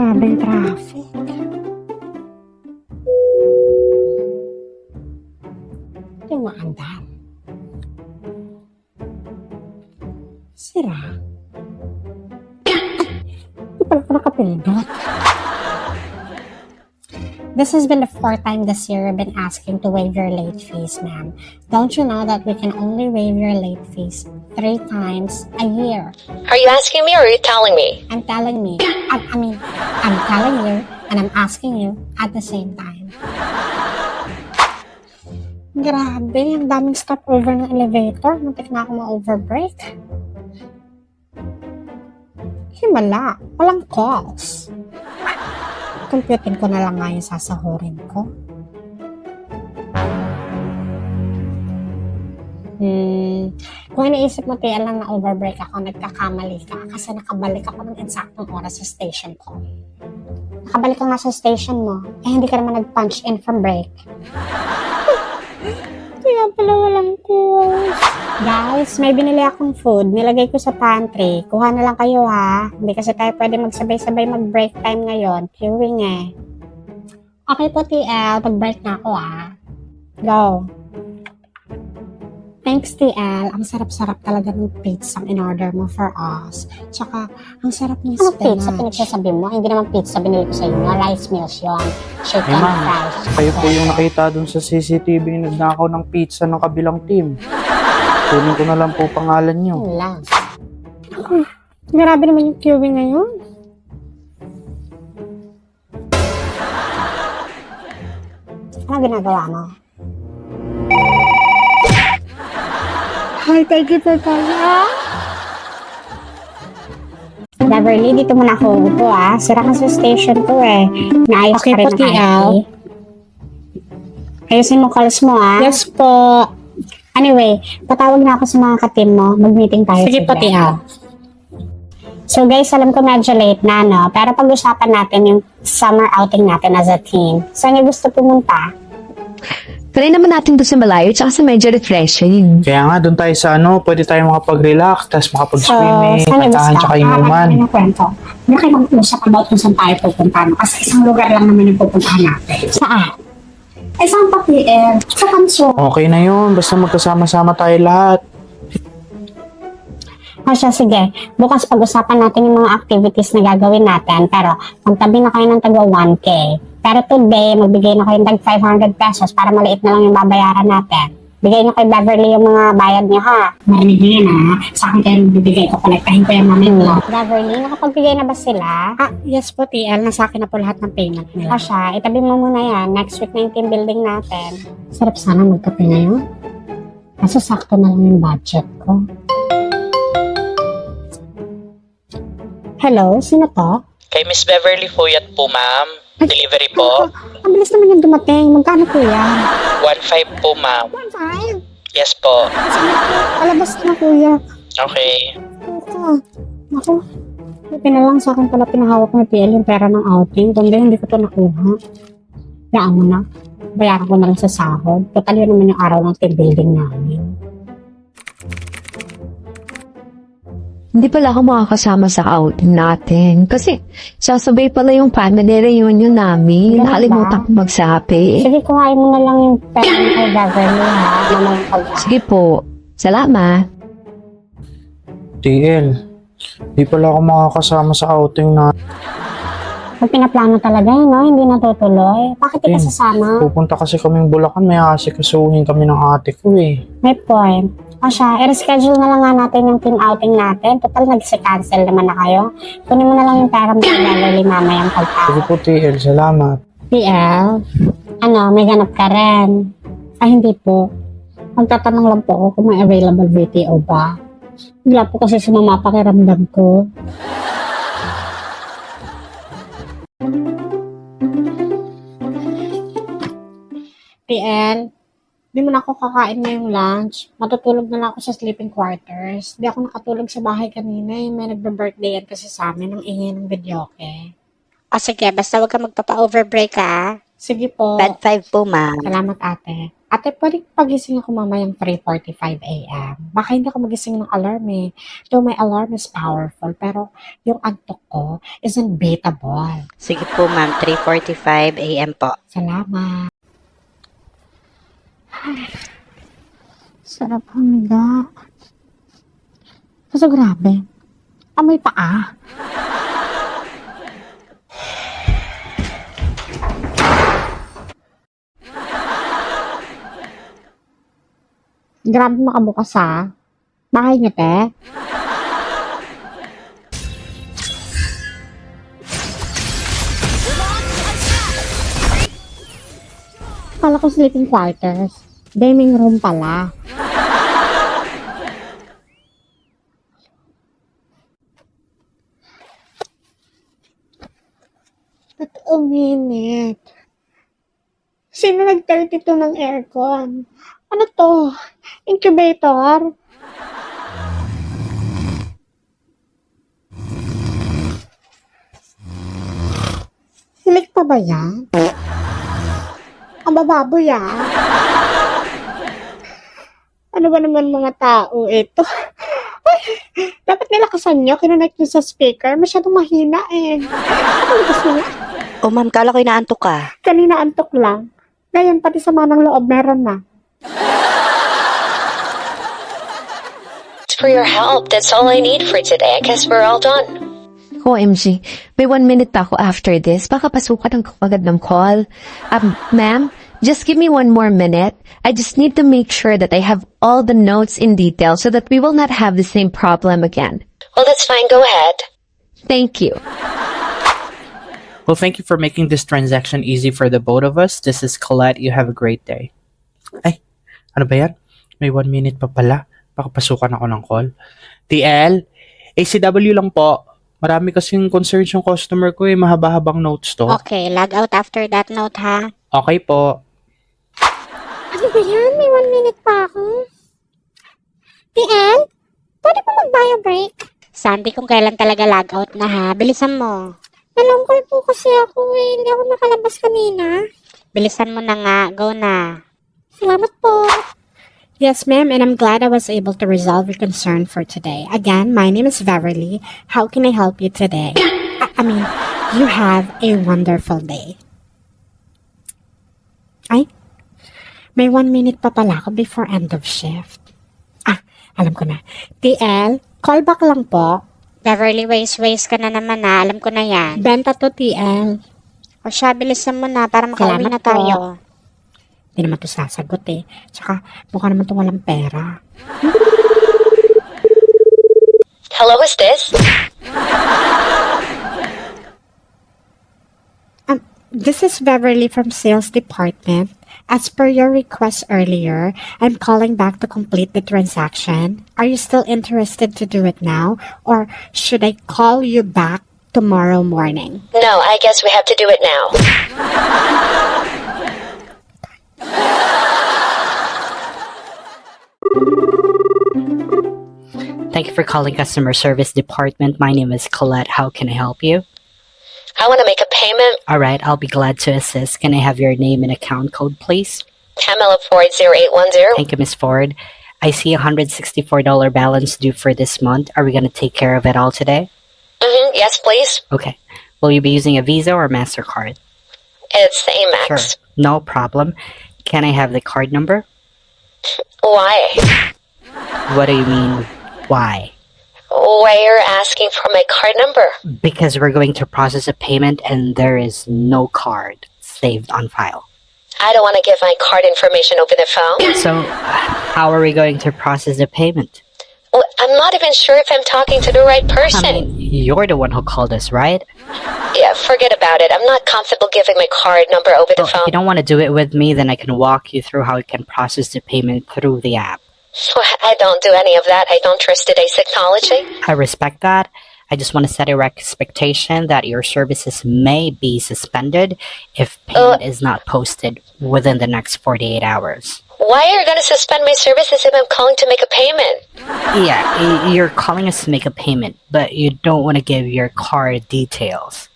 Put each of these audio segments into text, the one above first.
Grabe yung traffic. Ito yung maandam. Sira. Hindi pala ko nakapindot. This has been the 4th time this year I've been asking to waive your late fees, ma'am. Don't you know that we can only waive your late fees 3 times a year? Are you asking me or are you telling me? I'm telling me. I'm telling you and I'm asking you at the same time. Grabe, ang daming stopover ng elevator. Muntik na ako ma-overbreak. Himala, walang calls. Computing ko na lang nga yung sasahurin ko. Kung iniisip mo, Tia, lang na overbreak ako, nagkakamali ka kasi nakabalik ako ng eksaktong oras sa station ko. Nakabalik ka nga sa station mo, hindi ka naman nag-punch in from break. Kaya pala walang calls. Guys, may binili akong food. Nilagay ko sa pantry. Kuha na lang kayo ha. Hindi kasi tayo pwede magsabay-sabay mag-break time ngayon. Queuing eh. Okay po, TL. Mag-break na ako ha. Go. Thanks, TL. Ang sarap-sarap talaga ng pizza ang in-order mo for us. Tsaka, ang sarap ng spinach. Ano pizza pinagsasabi mo? Hindi naman pizza binili ko sa inyo. Rice meals yun. Chicken fries. Kayo po yung nakita dun sa CCTV yung nagnakaw ng pizza ng kabilang team. Kunin ko na lang po pangalan nyo. Wala. Grabe naman yung queuing ngayon. Ano ginagawa mo? Hi, thank you for calling. Beverly, dito muna ako upo Sira ka sa station to eh. Naayos Okay pa rin po, ang TL. IT. Ayusin mo calls mo Yes po. Anyway, patawag na ako sa mga ka-team mo. Mag-meeting tayo. Sige po, TL. So guys, alam ko medyo late na, no? Pero pag-usapan natin yung summer outing natin as a team. Saan niyo gusto pumunta? Try naman natin doon sa malayo tsaka sa medyo refreshing. Kaya nga, dun tayo sa pwede tayo makapag-relax, tapos makapag-swimming, saan niyo kantahan gusto? tsaka inuman. Ano kwento? Hindi kayo mag-usap about kung saan tayo pupunta, no? Kasi isang lugar lang naman yung pupuntahan natin. Saan? Saan pa, PM? Sa Kanso. Okay na yun, basta magkasama-sama tayo lahat. O siya, sige. Bukas pag-usapan natin yung mga activities na gagawin natin. Pero, magtabi na kayo ng taga 1K. Pero today, magbigay na kayo ng tag 500 pesos para maliit na lang yung babayaran natin. Bigay nyo kay Beverly yung mga bayad nyo, ha? Marinig nyo yun, ha? Sa akin kayo bibigay ko. Kolektahin ko yung mamit mo. Beverly, nakapagbigay na ba sila? Yes po, TL. Nasa akin na po lahat ng payment nila. O siya, itabi mo muna yan. Next week na yung team building natin. Sarap sana magkape ngayon. Kaso sakto na lang yung budget ko. Hello, sino to? Kay Miss Beverly Fuyat po, ma'am. Delivery po. Ang bilis naman yung dumating. Magkano po yan? 1.5 po, ma'am. 1.5? Yes po. Sige po, palabas na kuya. Okay. Ako, buti na lang sa akin pala pinahawak ng PL yung pera ng outing. Kundi hindi ko to nakuha. Yaan mo na. Bayaran ko na lang sa sahod. Total yun naman yung araw ng team building namin. Hindi pala ako makakasama sa outing natin. Kasi sasabay pala yung family reunion namin. Ganun ba? Nakalimutan ko magsabi. Sige, kuhain mo na lang yung pera ng kay Beverly ha. Mamayang pag Sige po. Salamat. TL, di pala ako makakasama sa outing na. Pag pinaplano talaga yun, no? Hindi natutuloy. Bakit di ka sasama? Pupunta kasi kaming Bulacan, may asikasuhin kami ng ate ko eh. May point. O siya, i-reschedule na lang nga natin yung team outing natin. Total, nag-cancel naman na kayo. Kunin mo na lang yung pera mo kay Beverly mamayang Sige pagtawag. po TL, salamat. PL, may ganap ka rin. Ay, hindi po. Magtatanong lang po ako kung may available VTO ba. Wala po kasi sumama pakiramdam ko. PL, di mo na ako kakain ngayong lunch. Matutulog na lang ako sa sleeping quarters. Di ako nakatulog sa bahay kanina. May nagbe-birthday yan kasi sa amin. Ang ingay ng videoke. O sige, basta huwag ka magpapa-overbreak ha. Sige po. Bad 5 po, ma'am. Salamat ate. Ate, pwede pagising ako mamayang 3:45 a.m. Baka hindi ako magising ng alarm eh. Though my alarm is powerful, pero yung antok ko is unbeatable. Sige po ma'am, 3:45 a.m. po. Salamat. Sarap humiga. Kaso grabe. Amoy paa. Grabe makabukas ha. Bahay niyo, te. Kala ko sleeping quarters. Gaming room pala. At uminit. Sino nag-32 ng aircon? Ano to? Incubator? Hilik pa ba yan? Ang bababoy ah. Ano ba naman mga tao ito? Ay, dapat nilakasan nyo, kinonect nyo sa speaker. Masyadong mahina eh. Ano gusto nyo? Oh ma'am, kala ko inaantok ka. Kanina antok lang. Ngayon, pati sa manang loob, meron na. For your help. That's all I need for today. I guess we're all done. OMG, may 1 minute ako after this. Baka pasukan ang agad ng call. Ma'am, just give me 1 more minute. I just need to make sure that I have all the notes in detail so that we will not have the same problem again. Well, that's fine. Go ahead. Thank you. Well, thank you for making this transaction easy for the both of us. This is Colette. You have a great day. Ay, ano ba yan? May 1 minute pa pala. Baka pasukan ako ng call. TL, ACW lang po. Marami kasing concerns yung customer ko eh. Mahaba-habang notes to. Okay, log out after that note ha. Okay po. Ano ba yan? May 1 minute pa ako. TL, pwede pa mag-bio break? Sandy, kung kailan talaga log out na ha. Bilisan mo. Alam ko po kasi ako eh. Hindi ako nakalabas kanina. Bilisan mo na nga. Go na. Salamat po. Yes, ma'am, and I'm glad I was able to resolve your concern for today. Again, my name is Beverly. How can I help you today? I mean, you have a wonderful day. Ay, may 1 minute pa pala ako before end of shift. Alam ko na. TL, callback lang po. Beverly, waste ka na naman na. Alam ko na yan. Benta to, TL. O siya, bilisan mo na para makauwi Salamat na tayo. Hindi naman to sasagot eh. Tsaka, mukha naman to walang pera. Hello, is this? This is Beverly from Sales Department. As per your request earlier, I'm calling back to complete the transaction. Are you still interested to do it now? Or should I call you back tomorrow morning? No, I guess we have to do it now. Thank you for calling customer service department. My name is Colette. How can I help you? I want to make a payment. All right, I'll be glad to assist. Can I have your name and account code, please? Pamela Ford 0810. Thank you, Miss Ford. I see a $164 balance due for this month. Are we going to take care of it all today? Yes, please. Okay. Will you be using a Visa or MasterCard? It's the Amex. Sure. No problem. Can I have the card number? Why? What do you mean, why? Why you're asking for my card number? Because we're going to process a payment and there is no card saved on file. I don't want to give my card information over the phone. So, how are we going to process the payment? Well, I'm not even sure if I'm talking to the right person. I mean, you're the one who called us, right? Yeah, forget about it. I'm not comfortable giving my card number over the Well, if phone. you don't want to do it with me, then I can walk you through how you can process the payment through the app. Well, I don't do any of that. I don't trust today's technology. I respect that. I just want to set a expectation that your services may be suspended if payment is not posted within the next 48 hours. Why are you going to suspend my services if I'm calling to make a payment? Yeah, you're calling us to make a payment, but you don't want to give your card details.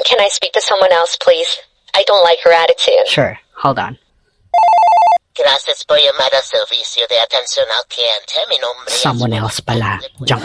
Can I speak to someone else, please? I don't like your attitude. Sure, hold on. Gracias por llamar al servicio de atención al cliente. Mi nombre es... Someone else pala. Junk.